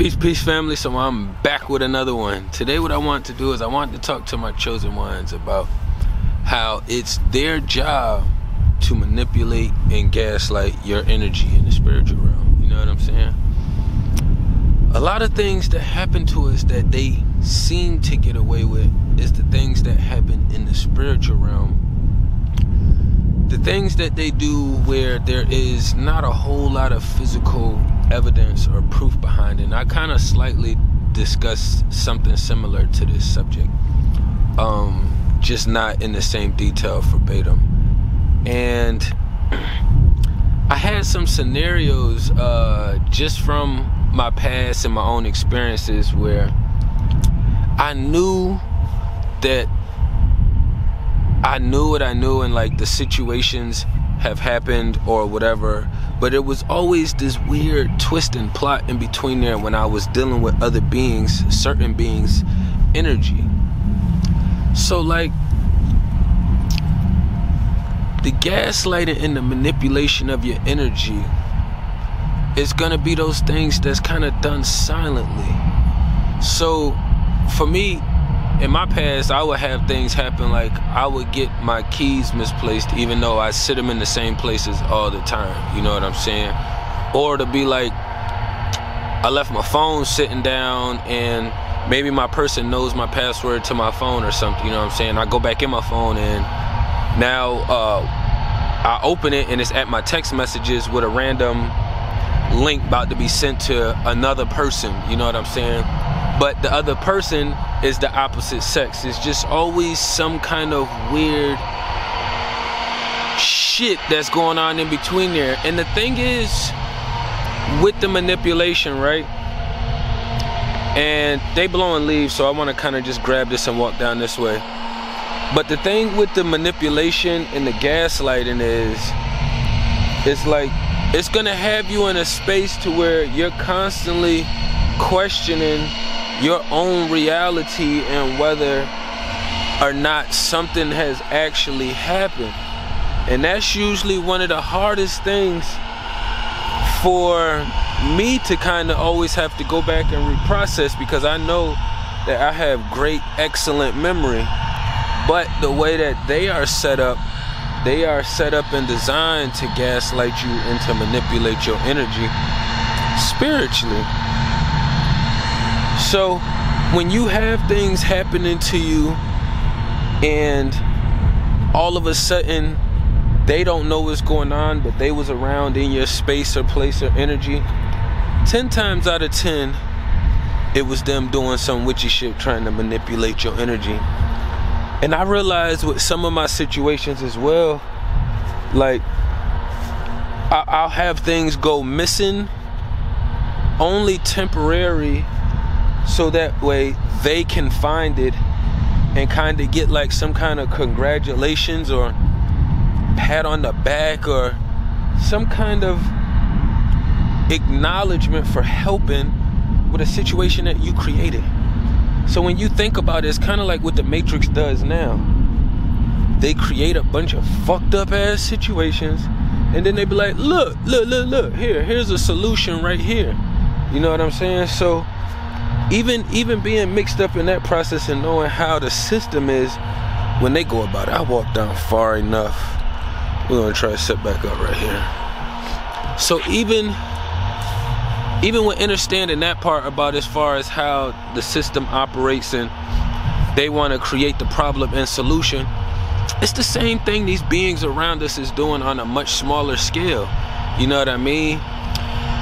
Peace family. So I'm back with another one. Today what I want to do is I want to talk to my chosen ones about how it's their job to manipulate and gaslight your energy in the spiritual realm. You know what I'm saying? A lot of things that happen to us that they seem to get away with is the things that happen in the spiritual realm. The things that they do where there is not a whole lot of physical evidence or proof behind it. And I kind of slightly discussed something similar to this subject, just not in the same detail verbatim. And I had some scenarios just from my past and my own experiences where I knew that I knew what I knew, and like the situations have happened or whatever, but it was always this weird twist and plot in between there when I was dealing with other beings, certain beings' energy. So like the gaslighting and the manipulation of your energy is gonna be those things that's kind of done silently. So for me, in my past, I would have things happen like I would get my keys misplaced even though I sit them in the same places all the time. You know what I'm saying? Or to be like, I left my phone sitting down and maybe my person knows my password to my phone or something. You know what I'm saying? I go back in my phone and now I open it and it's at my text messages with a random link about to be sent to another person. You know what I'm saying? But the other person is the opposite sex. It's just always some kind of weird shit that's going on in between there. And the thing is, with the manipulation, right? And they blowing leaves, so I want to kind of just grab this and walk down this way. But the thing with the manipulation and the gaslighting is, it's like, it's gonna have you in a space to where you're constantly questioning your own reality and whether or not something has actually happened. And that's usually one of the hardest things for me to kind of always have to go back and reprocess, because I know that I have great, excellent memory. But the way that they are set up and designed to gaslight you and to manipulate your energy spiritually. So when you have things happening to you and all of a sudden they don't know what's going on, but they was around in your space or place or energy, 10 times out of 10 it was them doing some witchy shit trying to manipulate your energy. And I realized with some of my situations as well, like I'll have things go missing only temporary, so that way they can find it and kind of get like some kind of congratulations or pat on the back or some kind of acknowledgement for helping with a situation that you created. So when you think about it, it's kind of like what the Matrix does now. They create a bunch of fucked up ass situations and then they be like, look, here's a solution right here. You know what I'm saying? So even being mixed up in that process and knowing how the system is when they go about it. I walked down far enough. We're gonna try to sit back up right here. So even with understanding that part about as far as how the system operates and they want to create the problem and solution, it's the same thing these beings around us is doing on a much smaller scale. You know what I mean?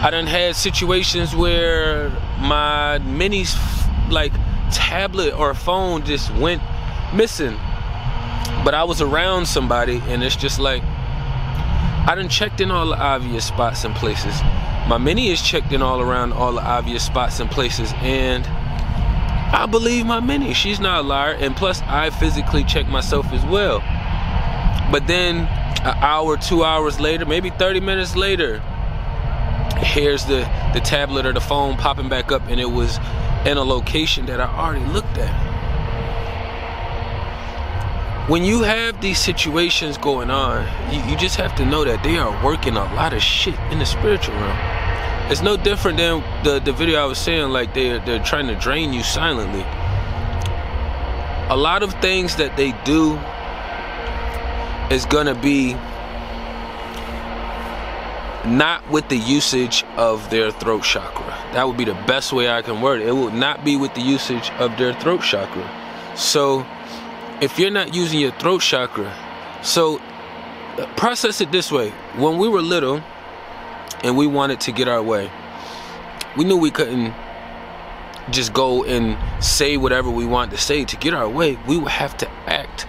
I done had situations where my mini's like tablet or phone just went missing, but I was around somebody and it's just like I done checked in all the obvious spots and places. My mini is checked in all around all the obvious spots and places, and I believe my mini. She's not a liar, and plus I physically check myself as well. But then an hour, 2 hours later, maybe 30 minutes later, here's the tablet or the phone popping back up, and it was in a location that I already looked at. When you have these situations going on, you just have to know that they are working a lot of shit in the spiritual realm. It's no different than the video I was saying, like they're trying to drain you silently. A lot of things that they do is gonna be not with the usage of their throat chakra. That would be the best way I can word it. It will not be with the usage of their throat chakra. So if you're not using your throat chakra, so process it this way. When we were little and we wanted to get our way, we knew we couldn't just go and say whatever we wanted to say. To get our way, we would have to act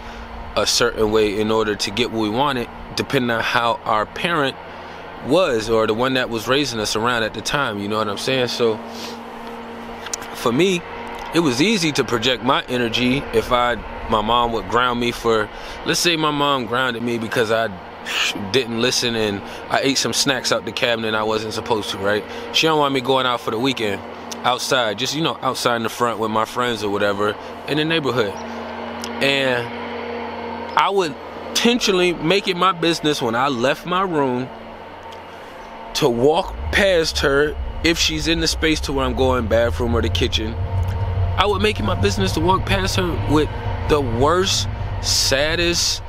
a certain way in order to get what we wanted, depending on how our parent was, or the one that was raising us around at the time. You know what I'm saying? So for me, it was easy to project my energy if my mom would ground me for, let's say my mom grounded me because I didn't listen and I ate some snacks out the cabinet I wasn't supposed to, right? She don't want me going out for the weekend outside, just, you know, outside in the front with my friends or whatever in the neighborhood. And I would intentionally make it my business when I left my room to walk past her if she's in the space to where I'm going, bathroom or the kitchen. I would make it my business to walk past her with the worst, saddest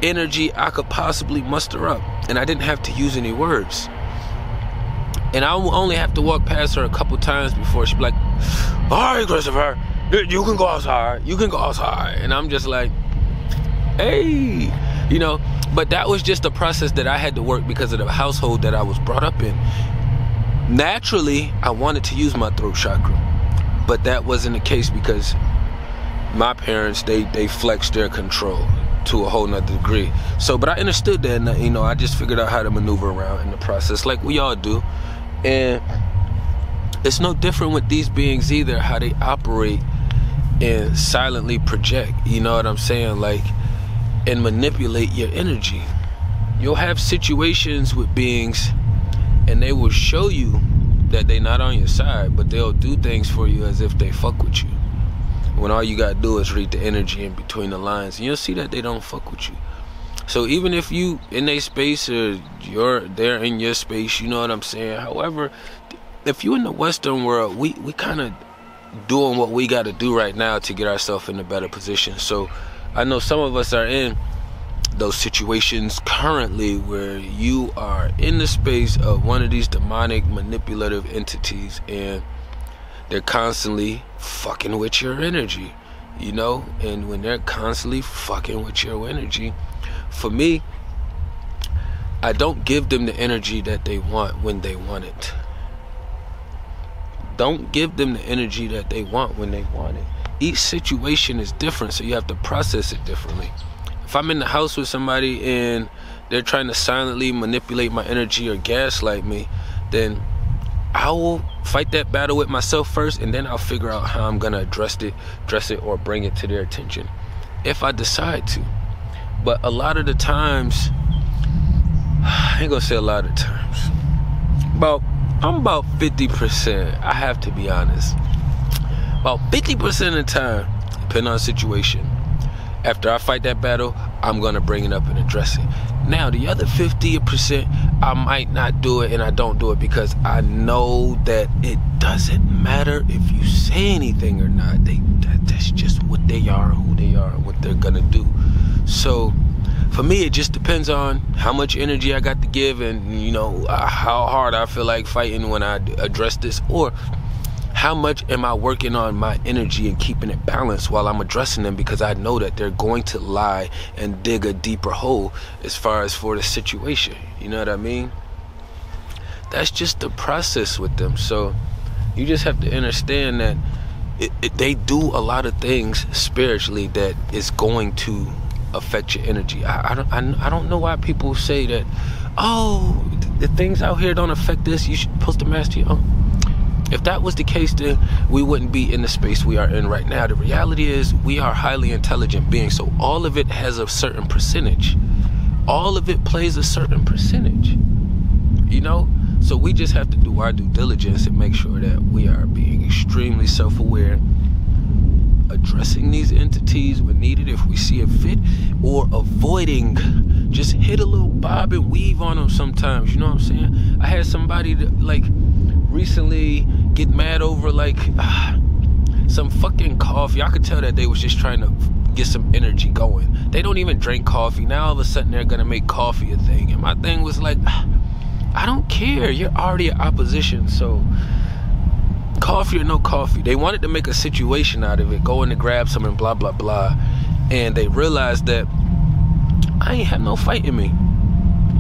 energy I could possibly muster up, and I didn't have to use any words. And I will only have to walk past her a couple times before she'd be like, all right, Christopher, you can go outside, you can go outside. And I'm just like, hey, you know. But that was just a process that I had to work because of the household that I was brought up in. Naturally, I wanted to use my throat chakra, but that wasn't the case because my parents, they flexed their control to a whole nother degree. So, but I understood that, and, you know, I just figured out how to maneuver around in the process like we all do. And it's no different with these beings either, how they operate and silently project, you know what I'm saying? Like, and manipulate your energy. You'll have situations with beings and they will show you that they're not on your side, but they'll do things for you as if they fuck with you, when all you gotta do is read the energy in between the lines, and you'll see that they don't fuck with you. So even if you in their space or they're in your space, you know what I'm saying? However, if you in the Western world, we kind of doing what we gotta do right now to get ourselves in a better position. So I know some of us are in those situations currently where you are in the space of one of these demonic manipulative entities, and they're constantly fucking with your energy, you know? And when they're constantly fucking with your energy, for me, I don't give them the energy that they want when they want it. Don't give them the energy that they want when they want it. Each situation is different, so you have to process it differently. If I'm in the house with somebody and they're trying to silently manipulate my energy or gaslight me, then I will fight that battle with myself first, and then I'll figure out how I'm gonna address it or bring it to their attention if I decide to. But a lot of the times, I ain't gonna say a lot of times, I'm about 50%, I have to be honest. About 50% of the time, depending on the situation, after I fight that battle, I'm gonna bring it up and address it. Now, the other 50%, I might not do it, and I don't do it because I know that it doesn't matter if you say anything or not. That's just what they are, who they are, and what they're gonna do. So, for me, it just depends on how much energy I got to give, and, you know, how hard I feel like fighting when I address this, or how much am I working on my energy and keeping it balanced while I'm addressing them, because I know that they're going to lie and dig a deeper hole as far as for the situation. You know what I mean? That's just the process with them. So you just have to understand that they do a lot of things spiritually that is going to affect your energy. I don't know why people say that, oh, the things out here don't affect this, you should supposed to master your own. If that was the case, then we wouldn't be in the space we are in right now. The reality is we are highly intelligent beings, so all of it has a certain percentage. All of it plays a certain percentage, you know? So we just have to do our due diligence and make sure that we are being extremely self-aware, addressing these entities when needed if we see it fit, or avoiding, just hit a little bob and weave on them sometimes, you know what I'm saying? I had somebody that, like, recently get mad over like some fucking coffee. I could tell that they was just trying to get some energy going. They don't even drink coffee. Now all of a sudden they're gonna make coffee a thing. And my thing was like, I don't care. You're already in opposition. So coffee or no coffee. They wanted to make a situation out of it, going to grab some and blah, blah, blah. And they realized that I ain't have no fight in me.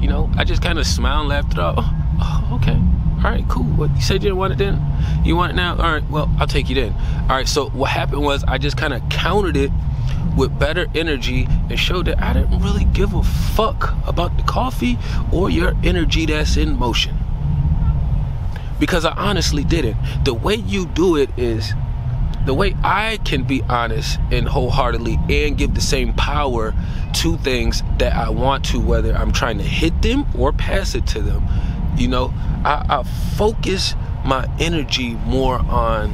You know, I just kind of smiled and laughed it off. Oh, okay. All right, cool. What, you said you didn't want it then? You want it now? All right, well, I'll take you then. All right, so what happened was I just kind of countered it with better energy and showed that I didn't really give a fuck about the coffee or your energy that's in motion. Because I honestly didn't. The way you do it is the way I can be honest and wholeheartedly and give the same power to things that I want to, whether I'm trying to hit them or pass it to them. You know, I focus my energy more on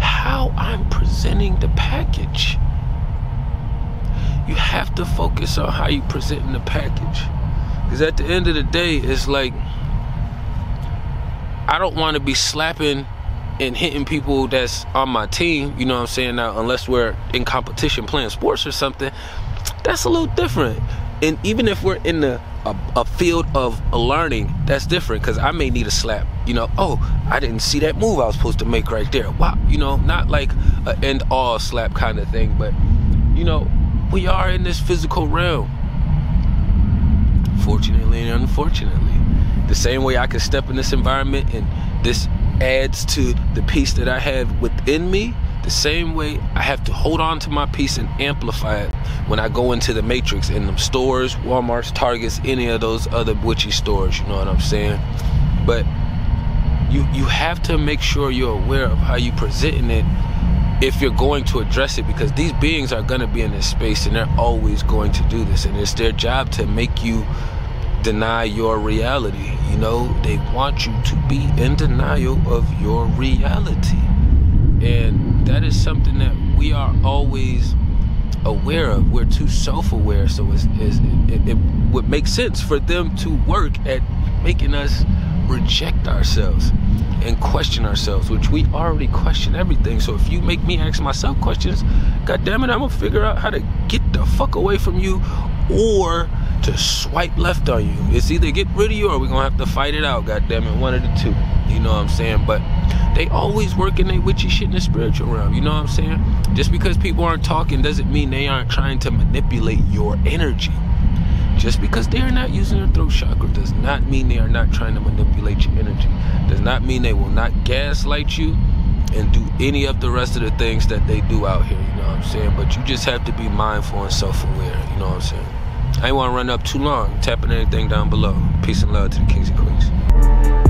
how I'm presenting the package. You have to focus on how you presenting the package. Because at the end of the day, it's like, I don't want to be slapping and hitting people that's on my team, you know what I'm saying? Now, unless we're in competition playing sports or something, that's a little different. And even if we're in a field of learning, that's different, because I may need a slap. You know, oh, I didn't see that move I was supposed to make right there. Wow, you know, not like an end-all slap kind of thing, but, you know, we are in this physical realm. Fortunately and unfortunately. The same way I can step in this environment and this adds to the peace that I have within me, the same way I have to hold on to my peace and amplify it when I go into the matrix in them stores, Walmarts, Targets, any of those other witchy stores, you know what I'm saying? But you have to make sure you're aware of how you presenting it if you're going to address it, because these beings are going to be in this space and they're always going to do this, and it's their job to make you deny your reality. You know, they want you to be in denial of your reality. And that is something that we are always aware of. We're too self-aware, so it would make sense for them to work at making us reject ourselves and question ourselves, which we already question everything. So if you make me ask myself questions, god damn it, I'm gonna figure out how to get the fuck away from you or to swipe left on you. It's either get rid of you or we're gonna have to fight it out, god damn it, one of the two. You know what I'm saying? But they always work in their witchy shit in the spiritual realm, you know what I'm saying? Just because people aren't talking doesn't mean they aren't trying to manipulate your energy. Just because they are not using their throat chakra does not mean they are not trying to manipulate your energy. Does not mean they will not gaslight you and do any of the rest of the things that they do out here, you know what I'm saying? But you just have to be mindful and self-aware, you know what I'm saying? I ain't want to run up too long. Tapping anything down below. Peace and love to the kings and queens.